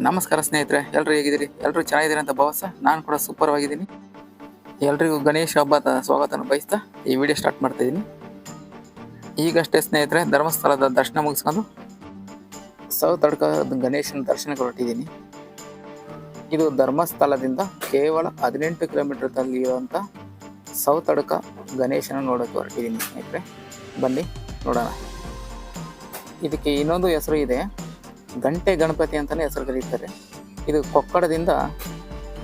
ನಮಸ್ಕಾರ ಸ್ನೇಹಿತರೆ, ಎಲ್ಲರೂ ಹೇಗಿದ್ದೀರಿ? ಎಲ್ಲರೂ ಚೆನ್ನಾಗಿದ್ದೀರಿ ಅಂತ ಭಾವಿಸ ನಾನು ಕೂಡ ಸೂಪರ್ ಆಗಿದ್ದೀನಿ. ಎಲ್ರಿಗೂ ಗಣೇಶ ಹಬ್ಬದ ಸ್ವಾಗತನ ಬಯಸ್ತಾ ಈ ವಿಡಿಯೋ ಸ್ಟಾರ್ಟ್ ಮಾಡ್ತಾ ಇದ್ದೀನಿ. ಈಗಷ್ಟೇ ಸ್ನೇಹಿತರೆ ಧರ್ಮಸ್ಥಳದ ದರ್ಶನ ಮುಗಿಸ್ಕೊಂಡು ಸೌತಡ್ಕ ಗಣೇಶನ ದರ್ಶನಕ್ಕೆ ಹೊರಟಿದ್ದೀನಿ. ಇದು ಧರ್ಮಸ್ಥಳದಿಂದ ಕೇವಲ 18 ಕಿಲೋಮೀಟರ್ ಇರುವಂಥ ಸೌತಡ್ಕ ಗಣೇಶನ ನೋಡೋಕ್ಕೆ ಹೊರಟಿದ್ದೀನಿ ಸ್ನೇಹಿತರೆ. ಬನ್ನಿ ನೋಡೋಣ. ಇದಕ್ಕೆ ಇನ್ನೊಂದು ಹೆಸರು ಇದೆ, ಗಂಟೆ ಗಣಪತಿ ಅಂತಲೇ ಹೆಸರು ಕರೀತಾರೆ. ಇದು ಕೊಕ್ಕಡದಿಂದ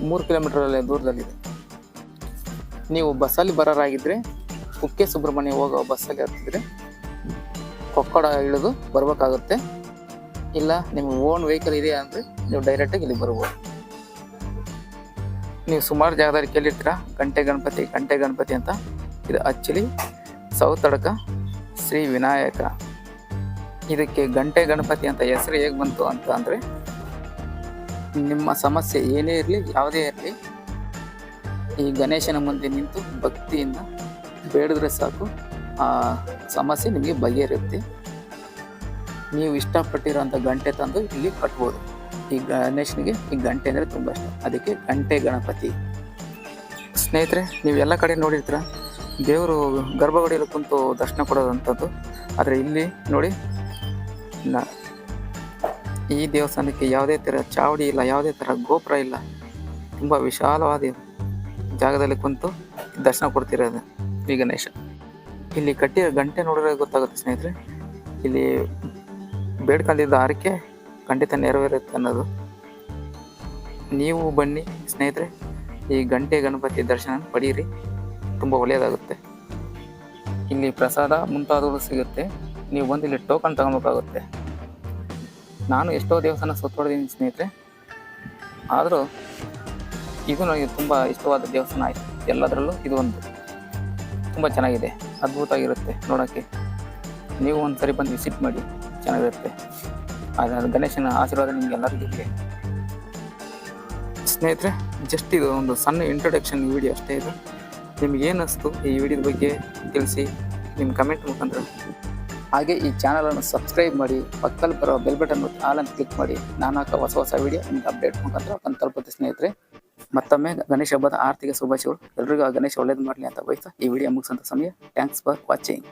3 ಕಿಲೋಮೀಟರ್ ದೂರದಲ್ಲಿದೆ. ನೀವು ಬಸ್ಸಲ್ಲಿ ಬರೋರಾಗಿದ್ದರೆ ಕುಕ್ಕೆ ಸುಬ್ರಹ್ಮಣ್ಯ ಹೋಗೋ ಬಸ್ಸಲ್ಲಿ ಹತ್ತಿದ್ರೆ ಕೊಕ್ಕಡ ಇಳಿದು ಬರಬೇಕಾಗುತ್ತೆ. ಇಲ್ಲ ನಿಮ್ಗೆ ಓನ್ ವೆಹಿಕಲ್ ಇದೆ ಅಂದರೆ ನೀವು ಡೈರೆಕ್ಟಾಗಿ ಇಲ್ಲಿ ಬರ್ಬೋದು. ನೀವು ಸುಮಾರು ಜಾಗದಲ್ಲಿ ಕೇಳಿರ್ತೀರ ಗಂಟೆ ಗಣಪತಿ ಅಂತ. ಇದು ಆ್ಯಕ್ಚುಲಿ ಸೌತಡ್ಕ ಶ್ರೀ ವಿನಾಯಕ. ಇದಕ್ಕೆ ಗಂಟೆ ಗಣಪತಿ ಅಂತ ಹೆಸರು ಹೇಗೆ ಬಂತು ಅಂತ ಅಂದರೆ, ನಿಮ್ಮ ಸಮಸ್ಯೆ ಏನೇ ಇರಲಿ ಯಾವುದೇ ಇರಲಿ ಈ ಗಣೇಶನ ಮುಂದೆ ನಿಂತು ಭಕ್ತಿಯಿಂದ ಬೇಡಿದ್ರೆ ಸಾಕು, ಆ ಸಮಸ್ಯೆ ನಿಮಗೆ ಬಗೆಹರಿಯುತ್ತೆ. ನೀವು ಇಷ್ಟಪಟ್ಟಿರೋಂಥ ಗಂಟೆ ತಂದು ಇಲ್ಲಿ ಕಟ್ಬೋದು. ಈ ಗಣೇಶನಿಗೆ ಈ ಗಂಟೆ ಅಂದರೆ ತುಂಬ ಇಷ್ಟ, ಅದಕ್ಕೆ ಗಂಟೆ ಗಣಪತಿ. ಸ್ನೇಹಿತರೆ, ನೀವು ಎಲ್ಲ ಕಡೆ ನೋಡಿರ್ತೀರ ದೇವರು ಗರ್ಭಗುಡಿಯಲ್ಲಿ ಕುಂತು ದರ್ಶನ ಕೊಡೋದಂಥದ್ದು. ಆದರೆ ಇಲ್ಲಿ ನೋಡಿ, ಈ ದೇವಸ್ಥಾನಕ್ಕೆ ಯಾವುದೇ ಥರ ಚಾವಡಿ ಇಲ್ಲ, ಯಾವುದೇ ಥರ ಗೋಪುರ ಇಲ್ಲ. ತುಂಬ ವಿಶಾಲವಾದ ಜಾಗದಲ್ಲಿ ಕುಂತು ದರ್ಶನ ಕೊಡ್ತಿರೋದು ಈ ಗಣೇಶ. ಇಲ್ಲಿ ಕಟ್ಟಿರೋ ಗಂಟೆ ನೋಡಿದ್ರೆ ಗೊತ್ತಾಗುತ್ತೆ ಸ್ನೇಹಿತರೆ, ಇಲ್ಲಿ ಬೇಡ್ಕೊಂಡಿದ್ದ ಹರಕೆ ಖಂಡಿತ ನೆರವೇರುತ್ತೆ ಅನ್ನೋದು. ನೀವು ಬನ್ನಿ ಸ್ನೇಹಿತರೆ, ಈ ಗಂಟೆ ಗಣಪತಿ ದರ್ಶನ ಪಡೀರಿ, ತುಂಬ ಒಳ್ಳೆಯದಾಗುತ್ತೆ. ಇಲ್ಲಿ ಪ್ರಸಾದ ಮುಂತಾದವು ಸಿಗುತ್ತೆ. ನೀವು ಬಂದು ಇಲ್ಲಿ ಟೋಕನ್ ತಗೊಬೇಕಾಗುತ್ತೆ. ನಾನು ಎಷ್ಟೋ ದೇವಸ್ಥಾನ ಸುತ್ತೋಡಿದ್ದೀನಿ ಸ್ನೇಹಿತರೆ, ಆದರೂ ಇದು ನನಗೆ ತುಂಬ ಇಷ್ಟವಾದ ದೇವಸ್ಥಾನ ಆಯಿತು. ಎಲ್ಲದರಲ್ಲೂ ಇದು ಒಂದು ತುಂಬ ಚೆನ್ನಾಗಿದೆ, ಅದ್ಭುತವಾಗಿರುತ್ತೆ ನೋಡೋಕ್ಕೆ. ನೀವು ಒಂದು ಸರಿ ಬಂದು ವಿಸಿಟ್ ಮಾಡಿ, ಚೆನ್ನಾಗಿರುತ್ತೆ. ಅದು ಗಣೇಶನ ಆಶೀರ್ವಾದ ನಿಮ್ಗೆ ಎಲ್ಲರಿಗೂ ಇದೆ ಸ್ನೇಹಿತರೆ. ಜಸ್ಟ್ ಇದು ಒಂದು ಸಣ್ಣ ಇಂಟ್ರೊಡಕ್ಷನ್ ವಿಡಿಯೋ ಅಷ್ಟೇ. ಇದು ನಿಮ್ಗೆ ಏನಿಸ್ತು ಈ ವಿಡಿಯೋದ ಬಗ್ಗೆ ತಿಳಿಸಿ ನಿಮ್ಮ ಕಮೆಂಟ್ ಮುಖಾಂತರ. ಹಾಗೆ ಈ ಚಾನಲನ್ನು ಸಬ್ಸ್ಕ್ರೈಬ್ ಮಾಡಿ, ಪಕ್ಕದಲ್ಲಿ ಬರೋ ಬೆಲ್ ಬಟನ್ ಆಲ್ ಅಂತ ಕ್ಲಿಕ್ ಮಾಡಿ. ನಾನು ಹಾಕೋ ಹೊಸ ವಿಡಿಯೋ ನಿಮ್ಗೆ ಅಪ್ಡೇಟ್ ಮುಖಾಂತರ ಬಂದು ತಲುಪುತ್ತೆ ಸ್ನೇಹಿತರೆ. ಮತ್ತೊಮ್ಮೆ ಗಣೇಶ ಹಬ್ಬದ ಆರ್ಥಿಕ ಶುಭಾಶಯಗಳು. ಎಲ್ರಿಗೂ ಆ ಗಣೇಶ ಒಳ್ಳೇದು ಮಾಡಲಿ ಅಂತ ಬಯಸ್ತಾ ಈ ವಿಡಿಯೋ ಮುಗಿಸೋಂಥ ಸಮಯ. Thanks for watching.